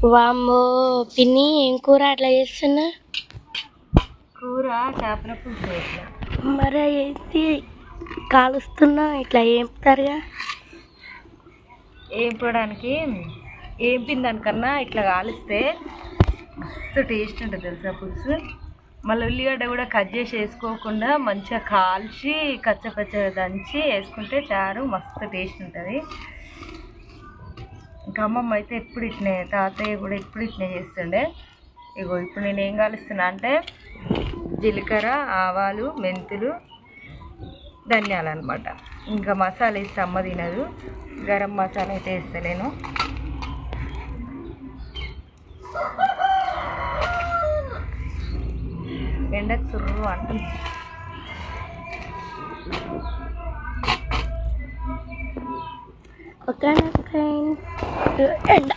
వామ్మో పిన్ని ఏం కూర అట్లా చేస్తున్నా? కూర చేపల పులుసు ఇట్లా. మరి ఏంటి కాలుస్తున్నా ఇట్లా ఏంపుతారుగా? ఏంపడానికి ఏంపిందానికన్నా ఇట్లా కాలిస్తే మస్తు టేస్ట్ ఉంటుంది తెలుసా పులుసు. మళ్ళీ ఉల్లిగడ్డ కూడా కట్ చేసి వేసుకోకుండా మంచిగా కాల్చి కచ్చపచ్చగా దంచి వేసుకుంటే చారు మస్తు టేస్ట్ ఉంటుంది. ఇంకా అమ్మమ్మ అయితే ఎప్పుడు ఇట్నే, తాతయ్య కూడా ఎప్పుడు ఇట్నే చేస్తుండే. ఇగో ఇప్పుడు నేను ఏం కాలుస్తున్నా అంటే జీలకర్ర, ఆవాలు, మెంతులు, ధనియాలు అనమాట. ఇంకా మసాలా వేస్తే అమ్మ తినదు, గరం మసాలా అయితే వేస్తలేను. ఎండకు సుర్రు అంటుంది. ఓకే ఫ్రెండ్స్, ఎండ